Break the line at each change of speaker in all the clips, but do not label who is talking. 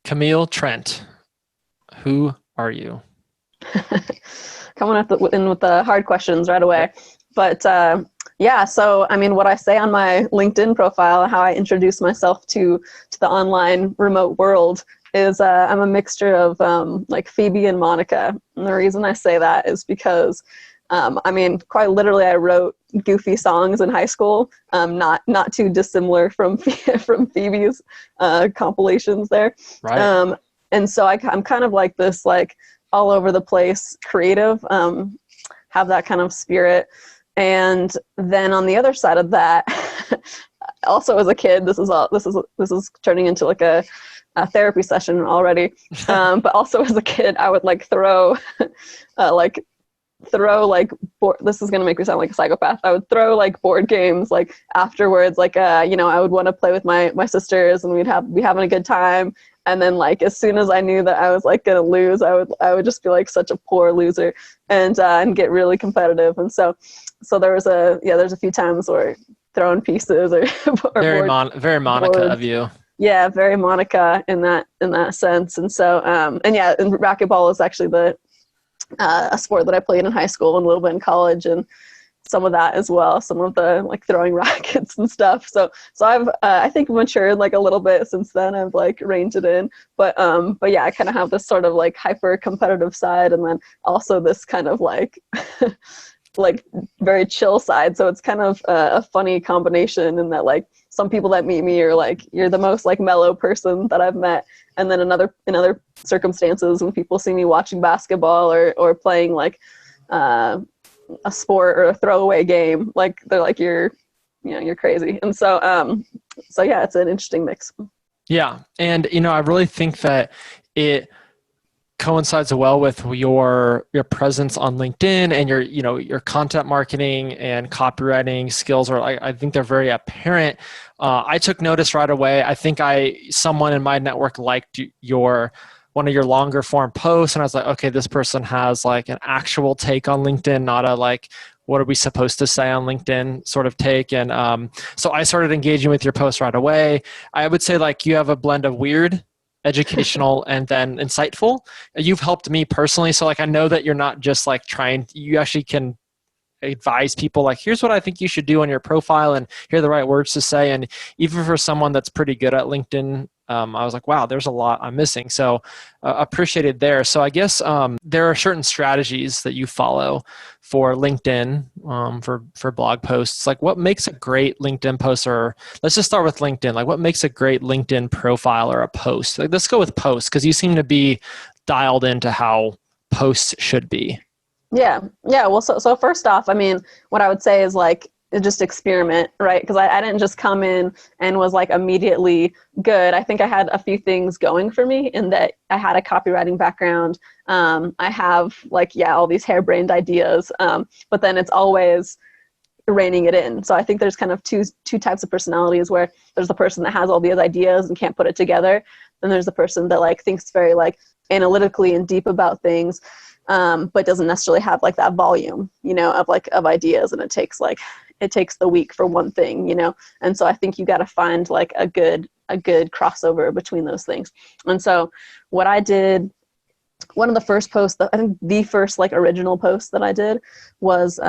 Camille Trent, who are you?
Coming in with the hard questions right away. But yeah, so I mean, what I say on my LinkedIn profile, how I introduce myself to the online remote world is I'm a mixture of like Phoebe and Monica. And the reason I say that is because I mean, quite literally, I wrote goofy songs in high school, not too dissimilar from Phoebe's compilations there.
Right.
And so I'm kind of like this, like all over the place creative, have that kind of spirit. And then on the other side of that, also as a kid, this is turning into like a therapy session already. But also as a kid, I would like throw this is going to make me sound like a psychopath. I would throw like board games like afterwards, like I would want to play with my sisters and we'd be having a good time. And then like as soon as I knew that I was like going to lose, I would just be like such a poor loser and get really competitive. And so there's a few times where throwing pieces or
Very Monica
boards.
of you.
Yeah, very Monica in that sense. And so and racquetball is actually a sport that I played in high school and a little bit in college, and some of that as well, some of the like throwing rackets and stuff. So I've I think matured like a little bit since then. I've like reined it in, but yeah, I kind of have this sort of like hyper competitive side, and then also this kind of like like very chill side. So it's kind of a funny combination in that like some people that meet me are like, you're the most like mellow person that I've met. And then in other circumstances, when people see me watching basketball or playing like a sport or a throwaway game, like they're like, you're crazy. And so yeah, it's an interesting mix.
Yeah. And, I really think that it coincides well with your presence on LinkedIn and your content marketing and copywriting skills are, I think they're very apparent. I took notice right away. I think someone in my network liked one of your longer form posts, and I was like, okay, this person has like an actual take on LinkedIn, not a like, what are we supposed to say on LinkedIn sort of take. And so I started engaging with your post right away. I would say like you have a blend of weird, educational, and then insightful. You've helped me personally. So like, I know that you're not just like you actually can advise people like, here's what I think you should do on your profile and here are the right words to say. And even for someone that's pretty good at LinkedIn, I was like, wow, there's a lot I'm missing. So appreciated there. So I guess there are certain strategies that you follow for LinkedIn, for blog posts. Like what makes a great LinkedIn post, or let's just start with LinkedIn. Like what makes a great LinkedIn profile or a post? Like, let's go with posts because you seem to be dialed into how posts should be.
Yeah. Well, so first off, I mean, what I would say is like, just experiment, right? Because I didn't just come in and was like immediately good. I think I had a few things going for me in that I had a copywriting background. I have like, all these harebrained ideas, but then it's always reining it in. So I think there's kind of two types of personalities, where there's the person that has all these ideas and can't put it together. Then there's the person that like thinks very like analytically and deep about things, but doesn't necessarily have like that volume, of ideas, and it takes the week for one thing, and so I think you got to find like a good crossover between those things. And so what I did, one of the first posts, I think the first like original post that I did was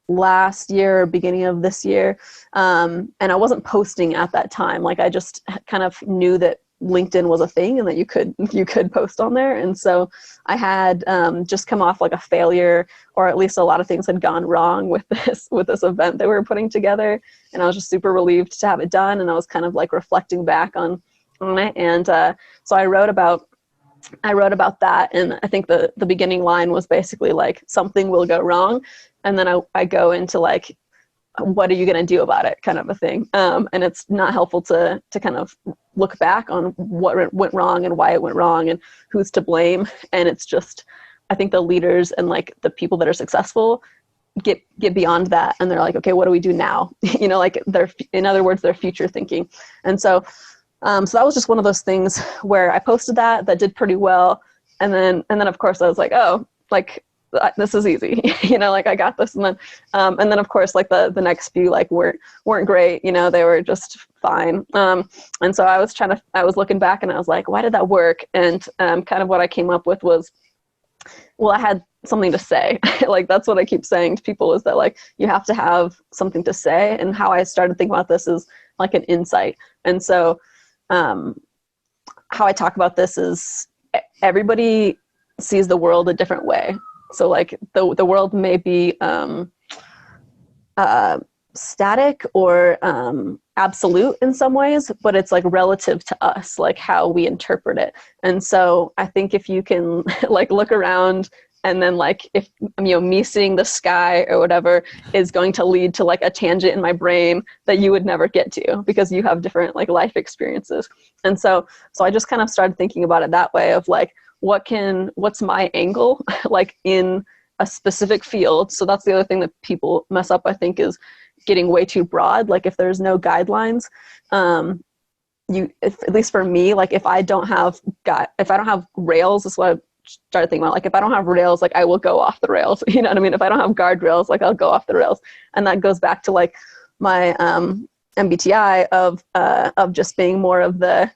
last year, beginning of this year, and I wasn't posting at that time. Like I just kind of knew that LinkedIn was a thing and that you could post on there. And so I had just come off like a failure, or at least a lot of things had gone wrong with this event that we were putting together. And I was just super relieved to have it done. And I was kind of like reflecting back on it. And so I wrote about that. And I think the beginning line was basically like, something will go wrong. And then I go into like, what are you going to do about it, kind of a thing. And it's not helpful to kind of look back on what went wrong and why it went wrong and who's to blame. And it's just, I think the leaders and like the people that are successful get beyond that. And they're like, okay, what do we do now? Like in other words, they're future thinking. And so that was just one of those things where I posted that did pretty well. And then of course I was like, oh, like this is easy, like I got this. And then of course, like the next few like weren't great, they were just fine. And so I was looking back and I was like, why did that work? And kind of what I came up with was, well, I had something to say. Like, that's what I keep saying to people, is that like, you have to have something to say. And how I started thinking about this is like an insight. And so how I talk about this is everybody sees the world a different way. So like the world may be static or absolute in some ways, but it's like relative to us, like how we interpret it. And so I think if you can like look around, and then like if me seeing the sky or whatever is going to lead to like a tangent in my brain that you would never get to, because you have different like life experiences. And so I just kind of started thinking about it that way, of like, what's my angle like in a specific field. So that's the other thing that people mess up, I think, is getting way too broad. Like if there's no guidelines, at least for me, like if I don't have rails, that's what I started thinking about. Like if I don't have rails, like I will go off the rails. You know what I mean? If I don't have guardrails, like I'll go off the rails. And that goes back to like my MBTI of just being more of the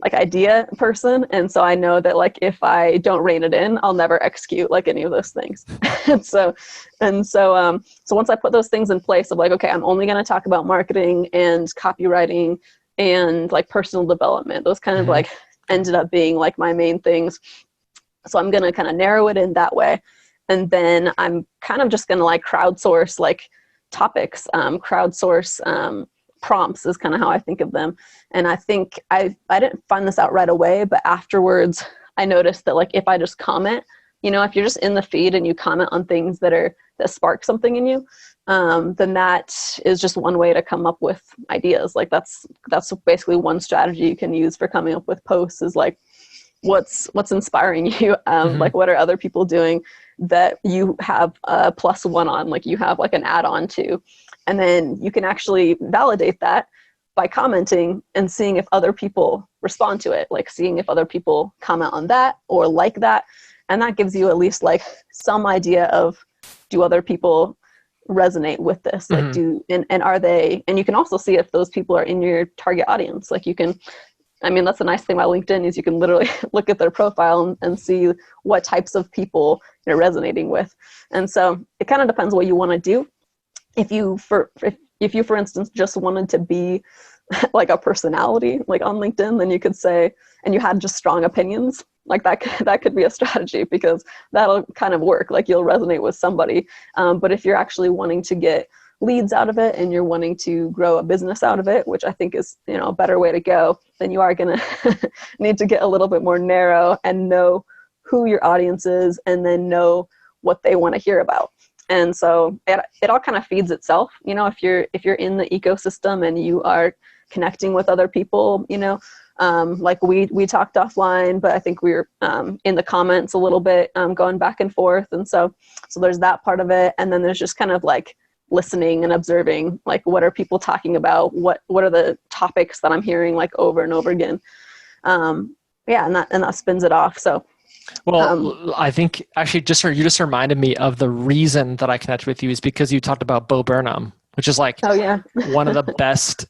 like idea person. And so I know that like if I don't rein it in, I'll never execute like any of those things. So once I put those things in place of like, okay, I'm only going to talk about marketing and copywriting and like personal development, those kind of like ended up being like my main things. So I'm going to kind of narrow it in that way. And then I'm kind of just going to like crowdsource like topics, crowdsource prompts is kind of how I think of them. And I think I didn't find this out right away, but afterwards I noticed that like if I just comment, if you're just in the feed and you comment on things that spark something in you, then that is just one way to come up with ideas. Like that's basically one strategy you can use for coming up with posts, is like, what's inspiring you? Like what are other people doing that you have a +1 on, like you have like an add-on to, and then you can actually validate that by commenting and seeing if other people respond to it, like seeing if other people comment on that or like that. And that gives you at least like some idea of, do other people resonate with this? Like and are they, and you can also see if those people are in your target audience. Like that's the nice thing about LinkedIn, is you can literally look at their profile and see what types of people you're resonating with. And so it kind of depends what you want to do. If you, for instance, just wanted to be like a personality, like on LinkedIn, then you could say, and you had just strong opinions, like that could be a strategy, because that'll kind of work. Like you'll resonate with somebody. But if you're actually wanting to get leads out of it and you're wanting to grow a business out of it, which I think is, a better way to go, then you are going to need to get a little bit more narrow and know who your audience is, and then know what they want to hear about. And so it all kind of feeds itself. If you're in the ecosystem and you are connecting with other people, like we talked offline, but I think we were in the comments a little bit, going back and forth. And so there's that part of it. And then there's just kind of like listening and observing, like what are people talking about? What are the topics that I'm hearing like over and over again? And that spins it off. So.
Well, I think actually you just reminded me of the reason that I connected with you, is because you talked about Bo Burnham, which is like one of the best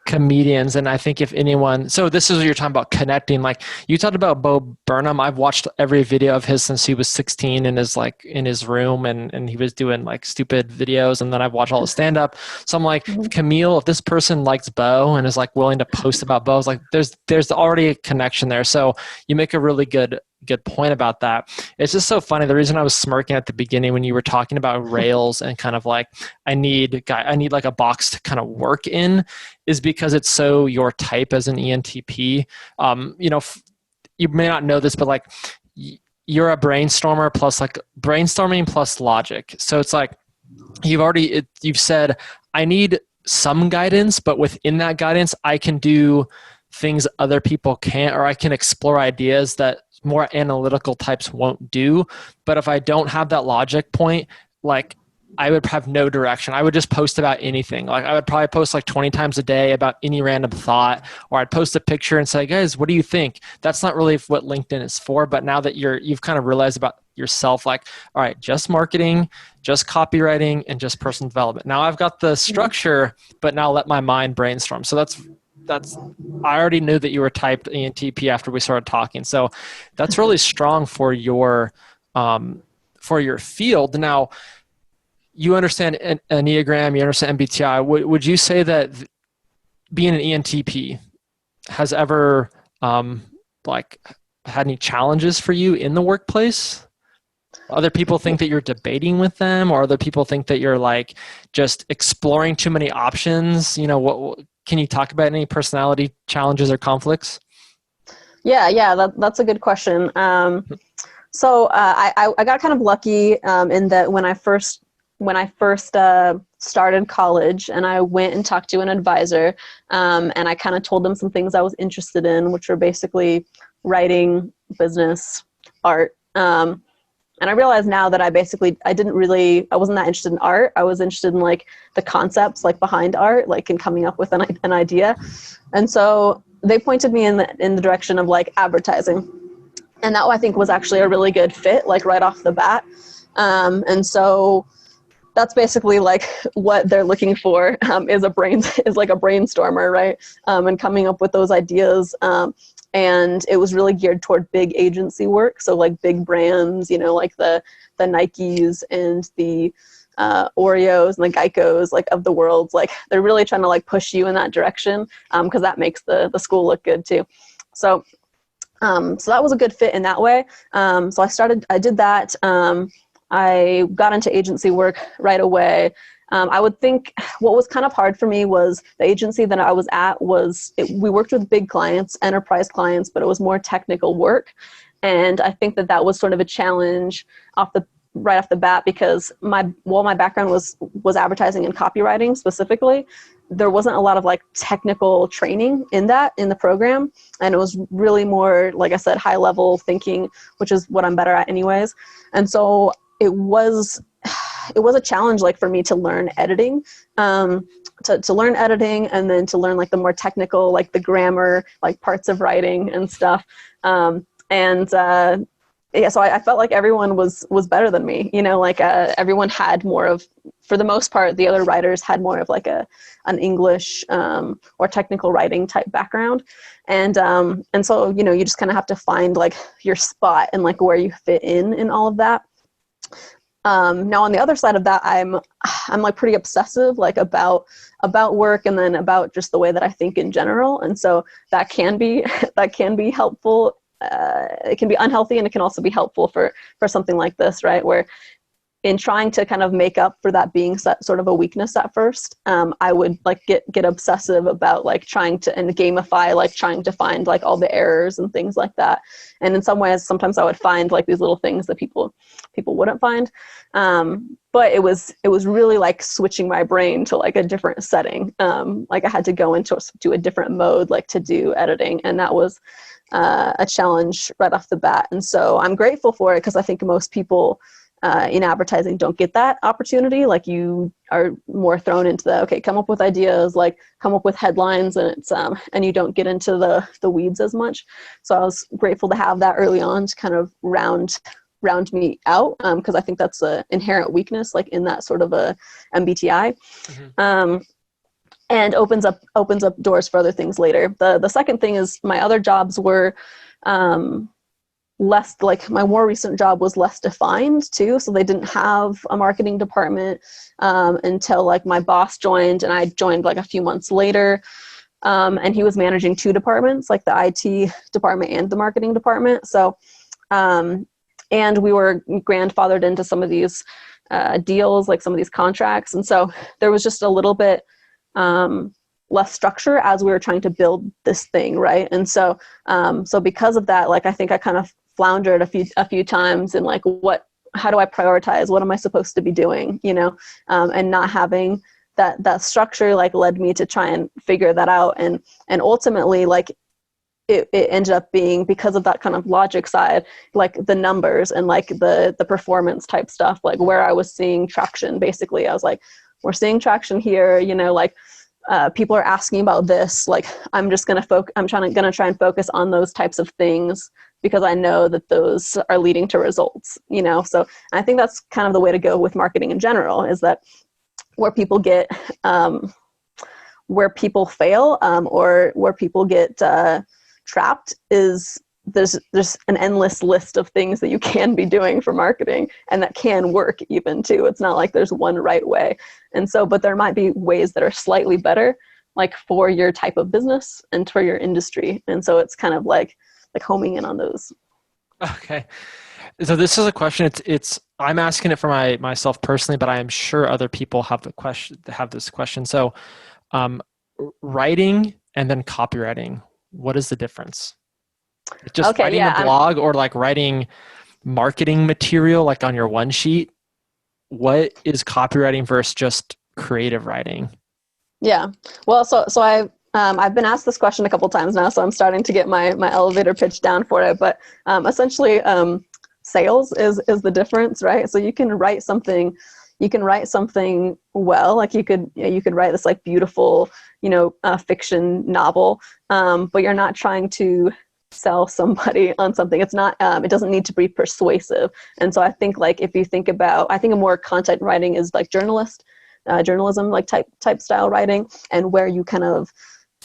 comedians. And I think if anyone, so this is what you're talking about connecting, like you talked about Bo Burnham. I've watched every video of his since he was 16 and is like in his room, and he was doing like stupid videos. And then I've watched all his stand up. So I'm like, Camille, if this person likes Bo and is like willing to post about Bo, it's like there's already a connection there. So you make a really good point about that. It's just so funny. The reason I was smirking at the beginning when you were talking about rails and kind of like, I need like a box to kind of work in, is because it's so your type as an ENTP. You may not know this, but like you're a brainstormer plus like brainstorming plus logic. So it's like you've said, I need some guidance, but within that guidance, I can do things other people can't, or I can explore ideas that more analytical types won't do. But if I don't have that logic point, like I would have no direction. I would just post about anything. Like I would probably post like 20 times a day about any random thought, or I'd post a picture and say, guys, what do you think? That's not really what LinkedIn is for. But now that you've kind of realized about yourself, like, all right, just marketing, just copywriting, and just personal development. Now I've got the structure, but now let my mind brainstorm. So that's I already knew that you were typed ENTP after we started talking. So that's really strong for your field. Now, you understand Enneagram, you understand MBTI. Would you say that being an ENTP has ever had any challenges for you in the workplace? Other people think that you're debating with them, or other people think that you're like just exploring too many options. What can you talk about any personality challenges or conflicts?
Yeah, that's a good question. So I got kind of lucky in that when I first started college, and I went and talked to an advisor, and I kind of told them some things I was interested in, which were basically writing, business, art. And I realize now that I wasn't that interested in art. I was interested in like the concepts like behind art, like in coming up with an idea. And so they pointed me in the direction of like advertising. And that I think was actually a really good fit, like right off the bat. And so that's basically like what they're looking for is like a brainstormer, right? And coming up with those ideas. And it was really geared toward big agency work. So like big brands, like the Nikes and the Oreos and the Geicos like of the world. Like they're really trying to like push you in that direction because that makes the school look good too. So that was a good fit in that way. So I did that. I got into agency work right away. I would think what was kind of hard for me was the agency that I was at we worked with big clients, enterprise clients, but it was more technical work. And I think that was sort of a challenge right off the bat, because my background was advertising and copywriting specifically. There wasn't a lot of like technical training in the program. And it was really more, like I said, high level thinking, which is what I'm better at anyways. And so it was a challenge like for me to learn editing, to learn editing, and then to learn like the more technical, like the grammar, like parts of writing and stuff. So I felt like everyone was better than me, everyone had more of, for the most part, the other writers had more of like an English or technical writing type background. And so, you just kind of have to find like your spot and like where you fit in all of that. Now on the other side of that, I'm like pretty obsessive, like about work, and then about just the way that I think in general. And so that can be helpful. It can be unhealthy, and it can also be helpful for something like this, right? Where in trying to kind of make up for that being sort of a weakness at first, I would like get obsessive about like trying to, and gamify, like trying to find like all the errors and things like that. And in some ways, sometimes I would find like these little things that people wouldn't find. But it was really like switching my brain to like a different setting. Like I had to go into a different mode, like to do editing. And that was a challenge right off the bat. And so I'm grateful for it, because I think most people in advertising don't get that opportunity. Like you are more thrown into come up with ideas, like come up with headlines, and it's and you don't get into the weeds as much. So I was grateful to have that early on to kind of round me out, because I think that's an inherent weakness, like in that sort of a MBTI. Mm-hmm. And opens up doors for other things later. The second thing is my other jobs were less, like my more recent job was less defined too. So they didn't have a marketing department until like my boss joined, and I joined like a few months later. And he was managing two departments, like the IT department and the marketing department. So, and we were grandfathered into some of these deals, like some of these contracts. And so there was just a little bit less structure as we were trying to build this thing, right? And so because of that, like I think I kind of floundered a few times in like, how do I prioritize? What am I supposed to be doing? And not having that structure like led me to try and figure that out. And ultimately, like it ended up being, because of that kind of logic side, like the numbers and like the performance type stuff, like where I was seeing traction. Basically, I was like, we're seeing traction here, like people are asking about this. Like I'm just gonna try and focus on those types of things because I know that those are leading to results, you know? So I think that's kind of the way to go with marketing in general, is that where people get, where people fail, or where people get trapped is there's an endless list of things that you can be doing for marketing, and that can work even too. It's not like there's one right way. And so, but there might be ways that are slightly better, like for your type of business and for your industry. And so it's kind of like homing in on those.
Okay. So this is a question. I'm asking it for myself personally, but I am sure other people have this question. So, writing and then copywriting, what is the difference? Just writing a blog or like writing marketing material, like on your one sheet? What is copywriting versus just creative writing?
Yeah. Well, so I've been asked this question a couple times now, so I'm starting to get my elevator pitch down for it. But essentially, sales is the difference, right? So you can write something well, like you could write this like beautiful, fiction novel, but you're not trying to sell somebody on something. It's not, it doesn't need to be persuasive. And so I think like if you think about, I think a more content writing is like journalism, like type style writing, and where you kind of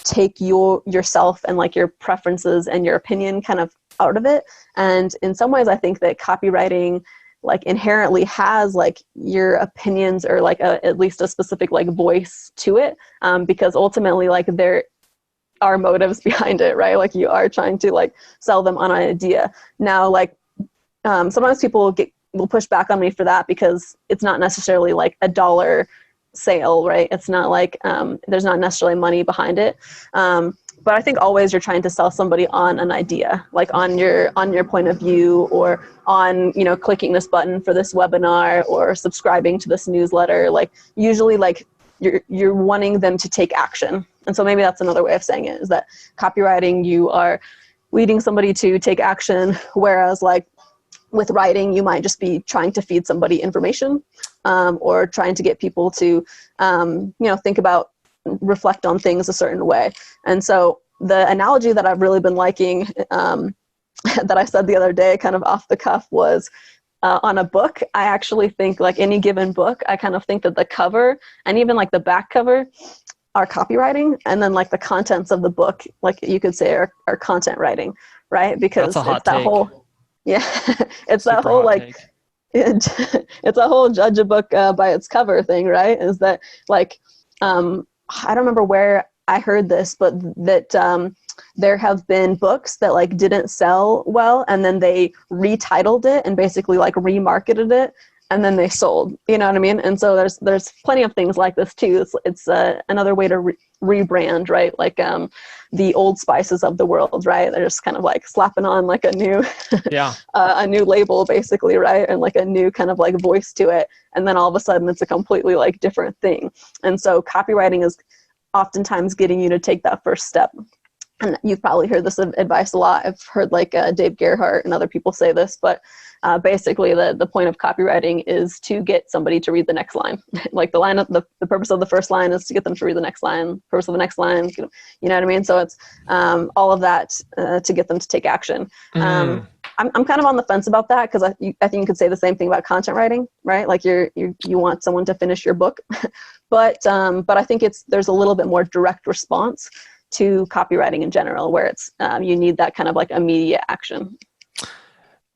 take yourself and like your preferences and your opinion kind of out of it. And in some ways I think that copywriting like inherently has like your opinions or like at least a specific like voice to it, because ultimately like there are motives behind it, right? Like you are trying to like sell them on an idea. Now, like sometimes people will push back on me for that because it's not necessarily like a dollar sale, right? It's not like there's not necessarily money behind it. But I think always you're trying to sell somebody on an idea, like on your point of view, or on, clicking this button for this webinar or subscribing to this newsletter. Like usually like you're wanting them to take action. And so maybe that's another way of saying it, is that copywriting, you are leading somebody to take action, whereas like with writing, you might just be trying to feed somebody information, or trying to get people to, think about, reflect on things a certain way. And so the analogy that I've really been liking, that I said the other day, kind of off the cuff, was on a book. I actually think like any given book, I kind of think that the cover and even like the back cover are copywriting, and then like the contents of the book, like you could say are content writing, right? Because it's that whole, it's that whole like, it's a whole judge a book by its cover thing, right? Is that like, I don't remember where I heard this, but that there have been books that like didn't sell well, and then they retitled it and basically like remarketed it, and then they sold. You know what I mean? And so there's plenty of things like this too. It's another way to rebrand, right? Like the Old Spices of the world, right? They're just kind of like slapping on like a new a new label basically, right? And like a new kind of like voice to it, and then all of a sudden it's a completely like different thing. And so copywriting is oftentimes getting you to take that first step. And you've probably heard this advice a lot. I've heard like Dave Gerhardt and other people say this, but basically the point of copywriting is to get somebody to read the next line. Like the purpose of the first line is to get them to read the next line. Purpose of the next line, you know what I mean? So it's all of that to get them to take action. I'm kind of on the fence about that, because I think you could say the same thing about content writing, right? Like you want someone to finish your book, but I think there's a little bit more direct response to copywriting in general, where it's you need that kind of like immediate action.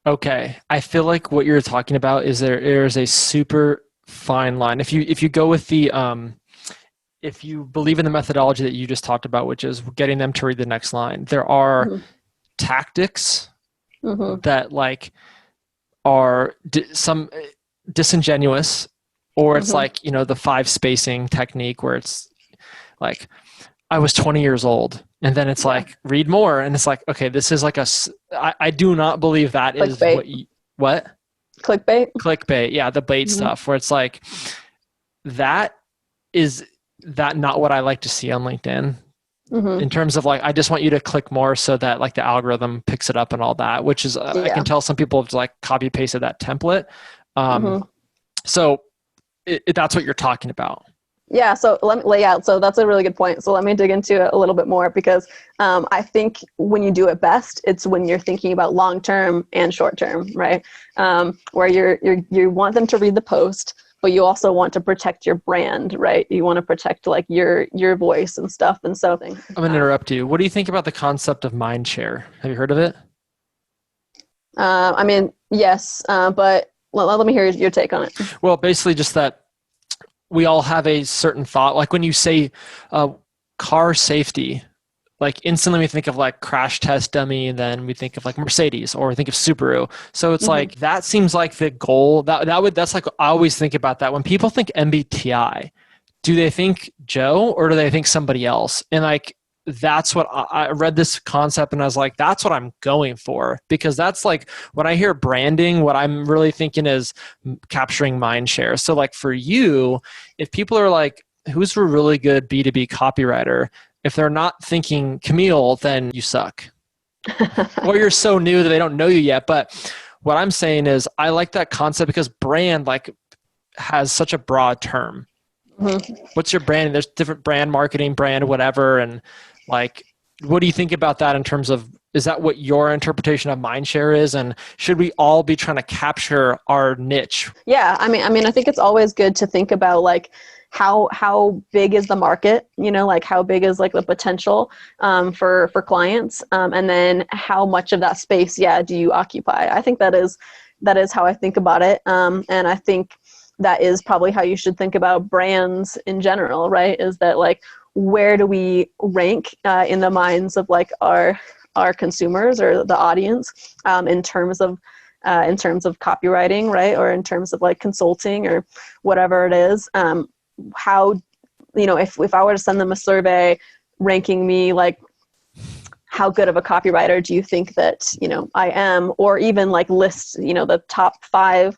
Okay, I feel like what you're talking about is there's a super fine line. If you go with the if you believe in the methodology that you just talked about, which is getting them to read the next line, there are tactics that like are some disingenuous, or it's like, the 5 spacing technique, where it's like, I was 20 years old, and then it's like, read more. And it's like, okay, this is like I do not believe that
Clickbait.
is what? Clickbait. Yeah. The bait stuff, where it's like, is that not what I like to see on LinkedIn? In terms of like, I just want you to click more so that like the algorithm picks it up and all that, which is, I can tell some people have like copy pasted that template. So that's what you're talking about.
Yeah, so let me lay out. So that's a really good point. So let me dig into it a little bit more because I think when you do it best, it's when you're thinking about long term and short term, right? Where you want them to read the post, but you also want to protect your brand, right? You want to protect like your voice and stuff. And so
I'm gonna interrupt you. What do you think about the concept of mind share? Have you heard of it?
I mean, yes, but let me hear your take on it.
Well, basically just that we all have a certain thought. Like when you say car safety, like instantly we think of like crash test dummy, and then we think of like Mercedes or we think of Subaru. So it's like that seems like the goal. That's like I always think about that. When people think MBTI, do they think Joe or do they think somebody else? And like that's what I read this concept and I was like, that's what I'm going for, because that's like when I hear branding, what I'm really thinking is capturing mind share. So like for you, if people are like, who's a really good B2b copywriter? If they're not thinking Camille, then you suck. Or you're so new that they don't know you yet. But what I'm saying is I like that concept because brand like has such a broad term. What's your brand? There's different brand marketing, brand whatever, and like, what do you think about that in terms of, is that what your interpretation of mindshare is? And should we all be trying to capture our niche?
Yeah, I mean, I think it's always good to think about like how big is the market, you know, like how big is like the potential for clients, and then how much of that space, do you occupy? I think that is how I think about it, and I think that is probably how you should think about brands in general, right? Is that like, where do we rank in the minds of like our consumers or the audience in terms of copywriting, right? Or in terms of like consulting or whatever it is. How, you know, if I were to send them a survey ranking me like, how good of a copywriter do you think that, you know, I am? Or even like list, you know, the top 5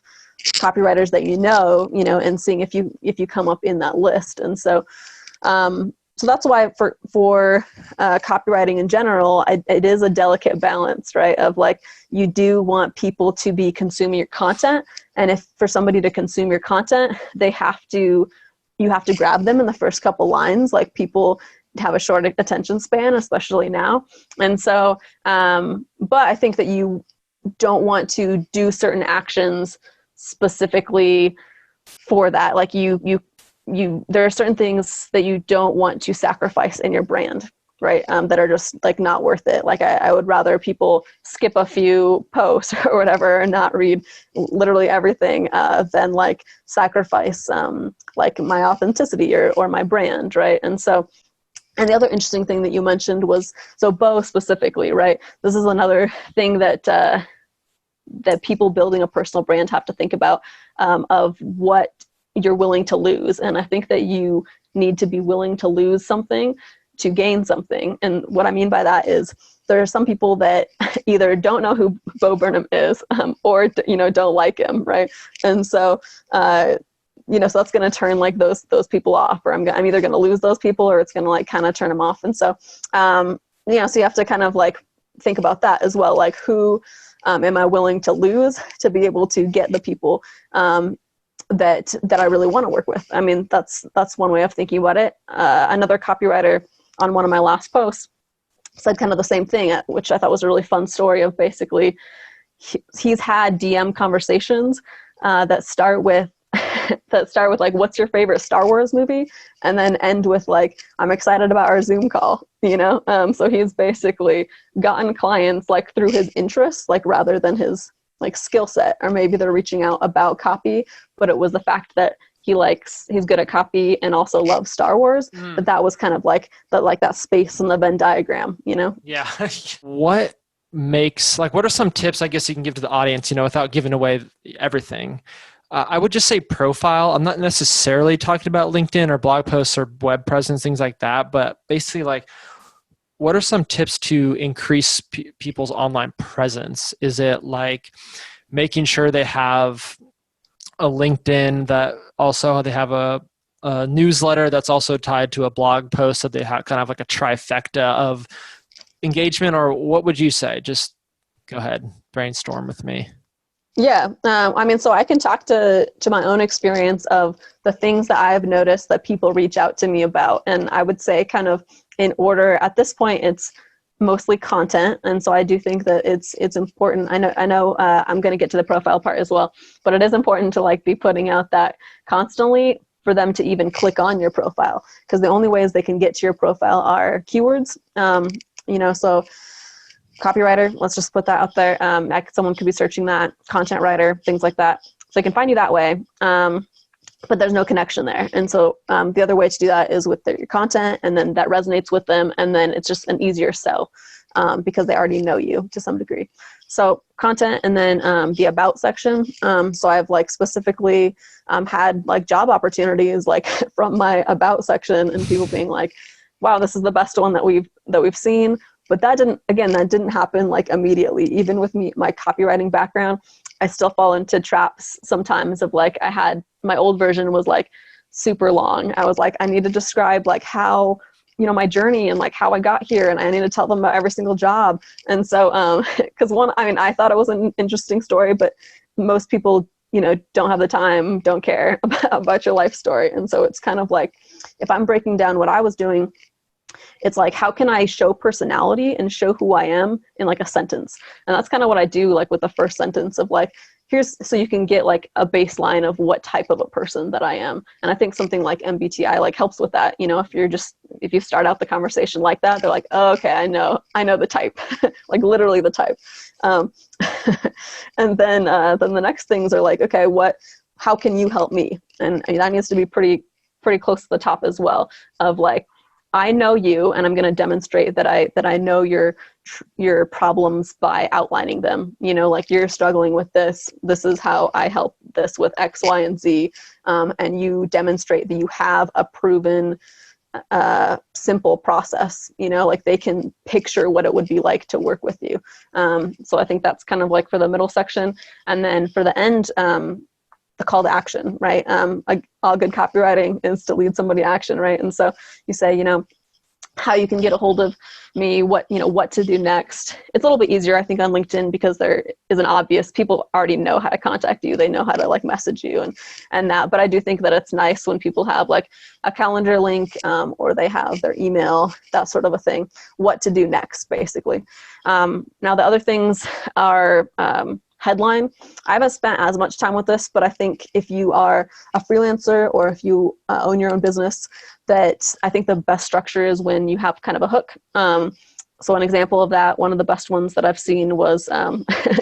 copywriters that you know, and seeing if you come up in that list. And so, so that's why for copywriting in general, it is a delicate balance, right? Of like, you do want people to be consuming your content. And if for somebody to consume your content, you have to grab them in the first couple lines. Like people have a short attention span, especially now. And so, but I think that you don't want to do certain actions specifically for that. Like there are certain things that you don't want to sacrifice in your brand, right? That are just like not worth it. Like I would rather people skip a few posts or whatever and not read literally everything than like sacrifice like my authenticity or my brand, right? And so, and the other interesting thing that you mentioned was, so Bo specifically, right? This is another thing that people building a personal brand have to think about, of what you're willing to lose. And I think that you need to be willing to lose something to gain something. And what I mean by that is there are some people that either don't know who Bo Burnham is, or, you know, don't like him, right? And so, you know, so that's going to turn like those people off, or I'm either going to lose those people or it's going to like kind of turn them off. And so, you know, so you have to kind of like think about that as well. Like who am I willing to lose to be able to get the people that I really want to work with? I mean, that's one way of thinking about it. Another copywriter on one of my last posts said kind of the same thing, which I thought was a really fun story of basically he's had DM conversations that start with like, what's your favorite Star Wars movie? And then end with like, I'm excited about our Zoom call, you know? So he's basically gotten clients like through his interests, like rather than his like skill set, or maybe they're reaching out about copy, but it was the fact that he's good at copy and also loves Star Wars. But that was kind of like that space in the Venn diagram, you know?
Yeah. What are some tips I guess you can give to the audience, you know, without giving away everything? I would just say profile. I'm not necessarily talking about LinkedIn or blog posts or web presence, things like that, but basically like, what are some tips to increase people's online presence? Is it like making sure they have a LinkedIn that also they have a newsletter that's also tied to a blog post, so they have kind of like a trifecta of engagement? Or what would you say? Just go ahead, brainstorm with me.
Yeah. I mean, so I can talk to my own experience of the things that I've noticed that people reach out to me about. And I would say kind of in order at this point, it's mostly content. And so I do think that it's important. I know I'm going to get to the profile part as well, but it is important to like be putting out that constantly for them to even click on your profile, because the only ways they can get to your profile are keywords. So copywriter, let's just put that out there. Someone could be searching that, content writer, things like that. So they can find you that way, but there's no connection there. And so the other way to do that is with your content, and then that resonates with them, and then it's just an easier sell because they already know you to some degree. So content, and then the about section. So I've like specifically had like job opportunities like from my about section, and people being like, wow, this is the best one that we've seen. But that didn't happen like immediately. Even with my copywriting background, I still fall into traps sometimes of like, my old version was like super long. I was like, I need to describe like how, my journey and like how I got here, and I need to tell them about every single job. And so, because I thought it was an interesting story, but most people, don't have the time, don't care about your life story. And so it's kind of like, if I'm breaking down what I was doing, it's like, how can I show personality and show who I am in like a sentence? And that's kind of what I do, like with the first sentence of like, so you can get like a baseline of what type of a person that I am. And I think something like MBTI like helps with that. If you start out the conversation like that, they're like, oh, okay, I know the type, like literally the type. And then the next things are like, okay, how can you help me? And that needs to be pretty close to the top as well, of like, I know you, and I'm going to demonstrate that I know your problems by outlining them. Like, you're struggling with this. This is how I help this with X, Y, and Z. And you demonstrate that you have a proven, simple process. Like they can picture what it would be like to work with you. So I think that's kind of like for the middle section, and then for the end, the call to action, right? Like all good copywriting is to lead somebody to action, right? And so you say, how you can get a hold of me, what to do next. It's a little bit easier, I think, on LinkedIn because there is an obvious, people already know how to contact you. They know how to like message you and that. But I do think that it's nice when people have like a calendar link or they have their email, that sort of a thing, what to do next, basically. Now the other things are, headline. I haven't spent as much time with this, but I think if you are a freelancer or if you own your own business, that I think the best structure is when you have kind of a hook. So an example of that, one of the best ones that I've seen was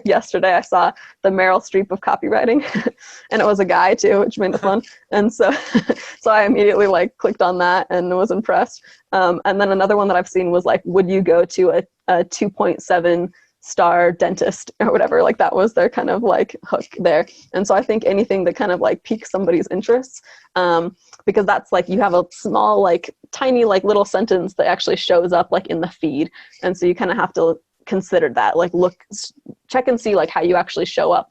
yesterday I saw the Meryl Streep of copywriting and it was a guy too, which made it fun. And so I immediately like clicked on that and was impressed. And then another one that I've seen was like, would you go to a 2.7 star dentist or whatever? Like that was their kind of like hook there. And so I think anything that kind of like piques somebody's interests, because that's like, you have a small, like tiny, like little sentence that actually shows up like in the feed. And so you kind of have to consider that, like check and see like how you actually show up.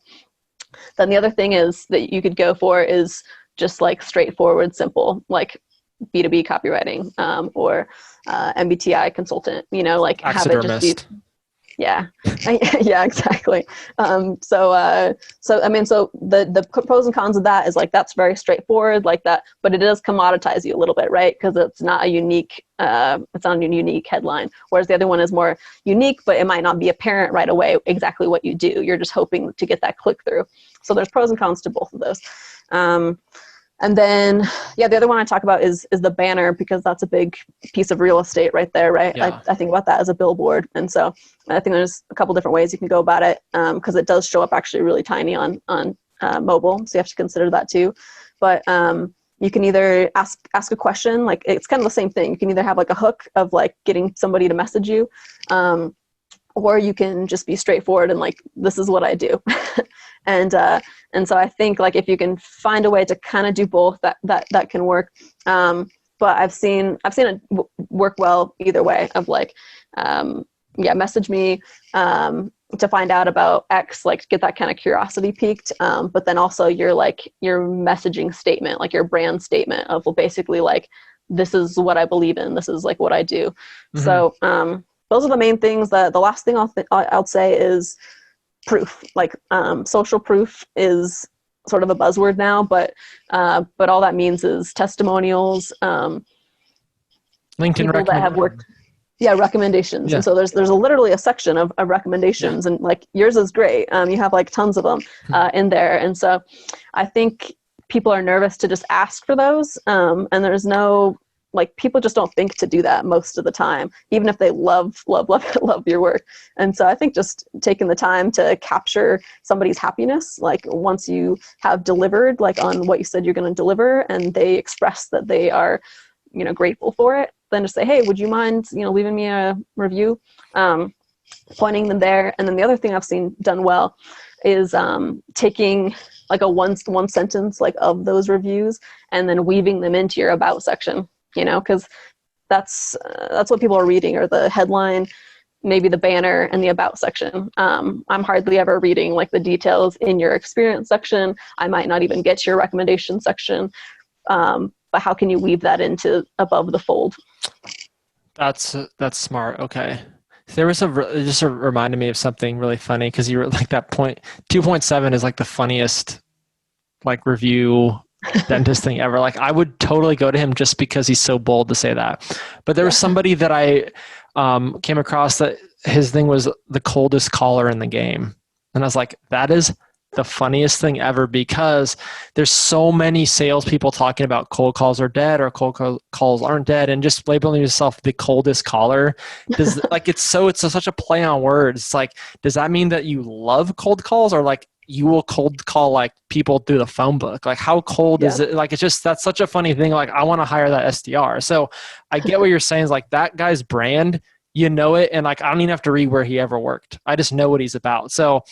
Then the other thing is that you could go for is just like straightforward, simple, like B2b copywriting, or MBTI consultant, like have it just be. Yeah. Yeah, exactly. So the pros and cons of that is like, that's very straightforward like that, but it does commoditize you a little bit, right? Because it's not a unique headline. Whereas the other one is more unique, but it might not be apparent right away exactly what you do. You're just hoping to get that click through. So there's pros and cons to both of those. And then, the other one I talk about is the banner, because that's a big piece of real estate right there, right? Yeah. I think about that as a billboard. And so I think there's a couple different ways you can go about it, because it does show up actually really tiny on mobile. So you have to consider that too. But you can either ask a question, like it's kind of the same thing. You can either have like a hook of like getting somebody to message you, or you can just be straightforward and like, this is what I do. And so I think like if you can find a way to kind of do both, that can work. But I've seen it work well either way, of like, message me to find out about X, like get that kind of curiosity piqued. But then also your messaging statement, like your brand statement of, well, basically like, this is what I believe in. This is like what I do. Mm-hmm. So those are the main things. The last thing I'll say is, proof. Like social proof is sort of a buzzword now, but all that means is testimonials,
LinkedIn
people that have worked. Yeah, recommendations.
Yeah.
And so there's literally a section of recommendations, and like yours is great. You have like tons of them in there. And so I think people are nervous to just ask for those. And there's no, like, people just don't think to do that most of the time, even if they love your work. And so I think just taking the time to capture somebody's happiness, like once you have delivered like on what you said you're going to deliver, and they express that they are, you know, grateful for it, then just say, hey, would you mind, you know, leaving me a review, pointing them there. And then the other thing I've seen done well is taking like a one sentence like of those reviews and then weaving them into your about section, you know, because that's what people are reading, or the headline, maybe the banner, and the about section. I'm hardly ever reading like the details in your experience section. I might not even get to your recommendation section. But how can you weave that into above the fold?
That's smart. Okay. There was it just reminded me of something really funny, because you were like that point 2.7 is like the funniest like review dentist thing ever. Like I would totally go to him just because he's so bold to say that. But there was somebody that I came across that his thing was the coldest caller in the game. And I was like, that is the funniest thing ever, because there's so many salespeople talking about cold calls are dead or cold calls aren't dead, and just labeling yourself the coldest caller does like it's such a play on words. It's like, does that mean that you love cold calls, or like you will cold call like people through the phone book? Like how cold is it? Like it's just, that's such a funny thing. Like I want to hire that SDR. So I get what you're saying is like that guy's brand, you know it, and like I don't even have to read where he ever worked. I just know what he's about. So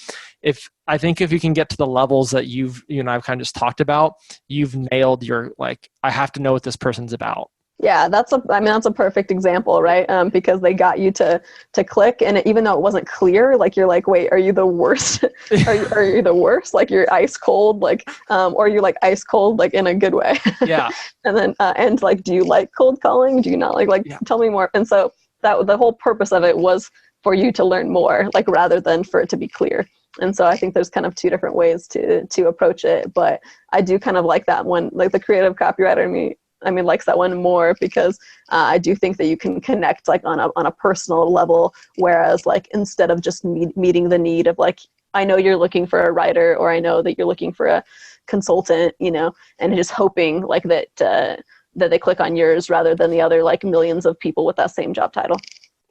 I think if you can get to the levels that you and I've kind of just talked about, you've nailed your, like, I have to know what this person's about.
Yeah, that's a perfect example, right? Because they got you to click, and even though it wasn't clear, like you're like, wait, are you the worst? are you the worst? Like you're ice cold, like, or you're like ice cold, like in a good way.
Yeah.
And then and like, do you like cold calling? Do you not like? Tell me more. And so that the whole purpose of it was for you to learn more, like rather than for it to be clear. And so I think there's kind of two different ways to approach it. But I do kind of like that one, like the creative copywriter in me, likes that one more, because I do think that you can connect like on a personal level. Whereas like, instead of just meeting the need of like, I know you're looking for a writer, or I know that you're looking for a consultant, you know, and just hoping like that they click on yours rather than the other like millions of people with that same job title.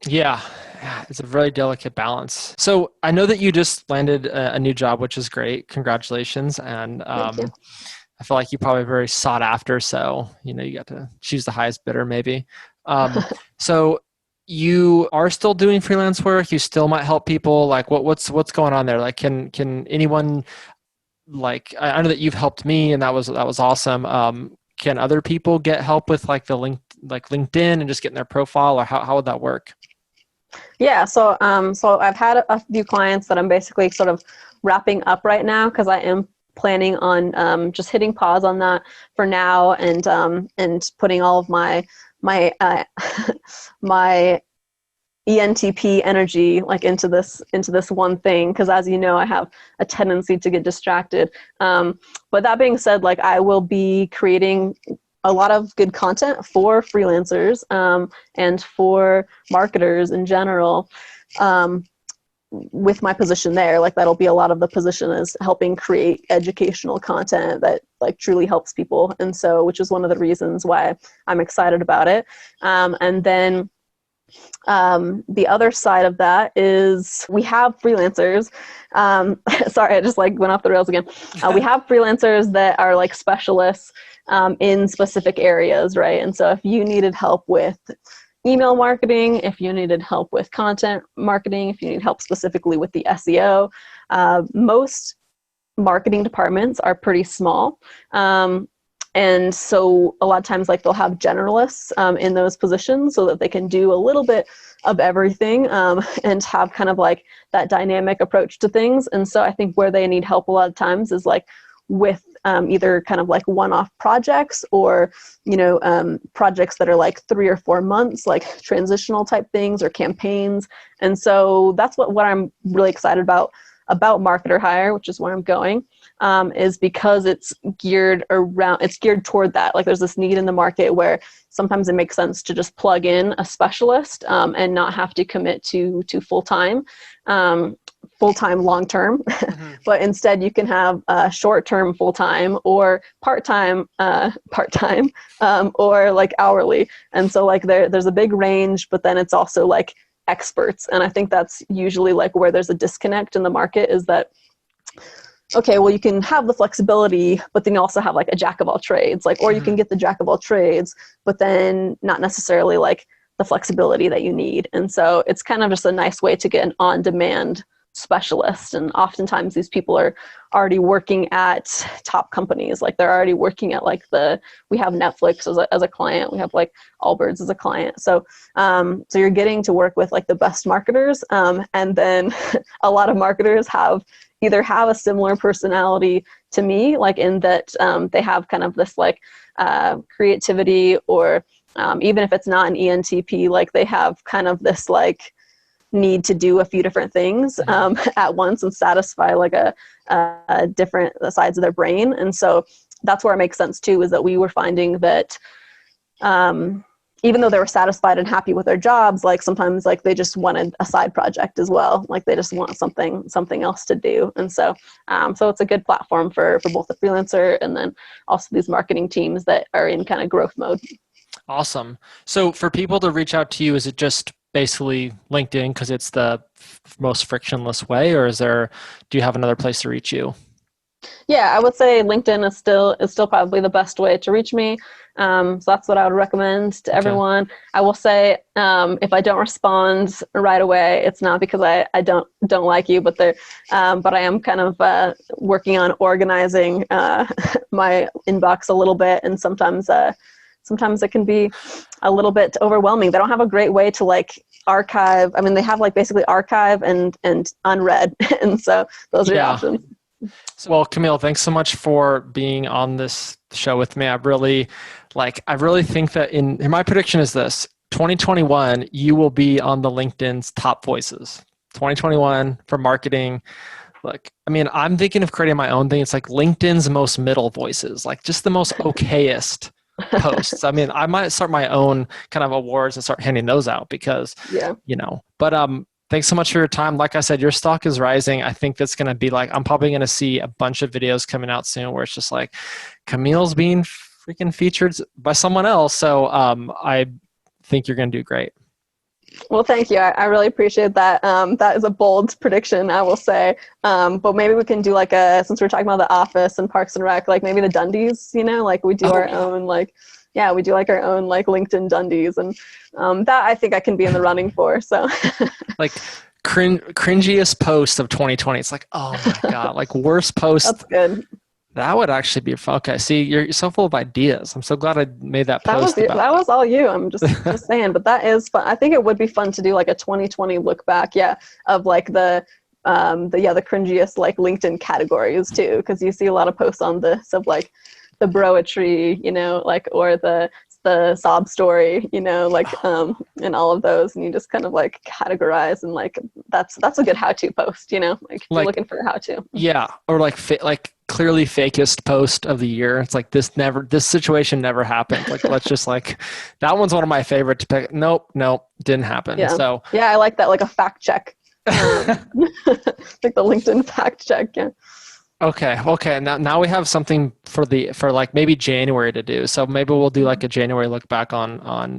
Yeah, it's a really delicate balance. So I know that you just landed a new job, which is great. Congratulations. And
Thank you.
I feel like you're probably very sought after. So, you know, you got to choose the highest bidder maybe. So you are still doing freelance work. You still might help people. Like what's going on there? Like, can anyone, like, I know that you've helped me, and that was awesome. Can other people get help with like LinkedIn and just getting their profile, or how would that work?
Yeah, so I've had a few clients that I'm basically sort of wrapping up right now, because I am planning on just hitting pause on that for now, and putting all of my my ENTP energy like into this one thing, because as you know, I have a tendency to get distracted. But that being said, like I will be creating a lot of good content for freelancers and for marketers in general. With my position there, like that'll be a lot of the position is helping create educational content that like truly helps people. And so, which is one of the reasons why I'm excited about it. And then the other side of that is we have freelancers. Sorry, I just like went off the rails again. We have freelancers that are like specialists in specific areas, right? And so if you needed help with email marketing, if you needed help with content marketing, if you need help specifically with the SEO, most marketing departments are pretty small. And so a lot of times like they'll have generalists in those positions so that they can do a little bit of everything and have kind of like that dynamic approach to things. And so I think where they need help a lot of times is like with either kind of like one-off projects, or, you know, projects that are like 3 or 4 months, like transitional type things or campaigns. And so that's what I'm really excited about about marketer hire, which is where I'm going, is because it's geared toward that. Like there's this need in the market where sometimes it makes sense to just plug in a specialist and not have to commit to full-time long-term, but instead you can have short-term full-time or part-time or like hourly. And so like there's a big range, but then it's also like experts. And I think that's usually like where there's a disconnect in the market, is that, okay, well, you can have the flexibility, but then you also have like a jack of all trades, like, or you can get the jack of all trades, but then not necessarily like the flexibility that you need. And so it's kind of just a nice way to get an on-demand specialist. And oftentimes these people are already working at top companies. Like they're already working at like we have Netflix as a client, we have like Allbirds as a client. So you're getting to work with like the best marketers. And then a lot of marketers either have a similar personality to me, like in that they have kind of this like creativity, or even if it's not an ENTP, like they have kind of this like need to do a few different things at once and satisfy like a different sides of their brain. And so that's where it makes sense too, is that we were finding that even though they were satisfied and happy with their jobs, like sometimes like they just wanted a side project as well. Like they just want something else to do. And so it's a good platform for both the freelancer and then also these marketing teams that are in kind of growth mode.
Awesome. So for people to reach out to you, is it just basically LinkedIn because it's the most frictionless way, or do you have another place to reach you?
Yeah, I would say LinkedIn is still probably the best way to reach me. So that's what I would recommend to everyone. I will say, if I don't respond right away, it's not because I don't like you, but I am kind of working on organizing my inbox a little bit, and sometimes it can be a little bit overwhelming. They don't have a great way to like archive. I mean, they have like basically archive and unread, and so those are your options.
Well, Camille, thanks so much for being on this show with me. I really think that in my prediction is this: 2021, you will be on the LinkedIn's top voices. 2021 for marketing. Like, I mean, I'm thinking of creating my own thing. It's like LinkedIn's most middle voices, like just the most okayest posts. I mean, I might start my own kind of awards and start handing those out because, but thanks so much for your time. Like I said, your stock is rising. I think that's going to be like, I'm probably going to see a bunch of videos coming out soon where it's just like Camille's being freaking featured by someone else. So I think you're going to do great.
Well, thank you. I really appreciate that. That is a bold prediction, I will say. But maybe we can do like since we're talking about The Office and Parks and Rec, like maybe the Dundies, like we do our own, like, yeah, we do like our own like LinkedIn Dundies, and that I think I can be in the running for. So
like cringiest post of 2020. It's like, oh my God, like worst post.
That's good.
That would actually be fun. Okay, see, you're so full of ideas. I'm so glad I made that post.
That was all you. I'm just saying, but that is fun. I think it would be fun to do like a 2020 look back, of like the cringiest like LinkedIn categories too, because you see a lot of posts on this of like the broetry, like, or the sob story, like, and all of those, and you just kind of like categorize, and like that's a good how-to post, like if you're looking for a how-to. Yeah,
or like clearly fakest post of the year. It's like this situation never happened. Like let's just like that one's one of my favorite to pick. Nope, didn't happen.
Yeah.
So
yeah, I like that, like a fact check. Like the LinkedIn fact check. Yeah.
Okay. Now we have something for like maybe January to do. So maybe we'll do like a January look back on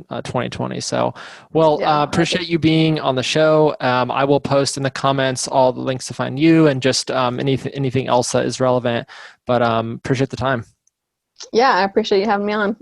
2020. So, appreciate you being on the show. I will post in the comments all the links to find you and just anything else that is relevant. But appreciate the time.
Yeah, I appreciate you having me on.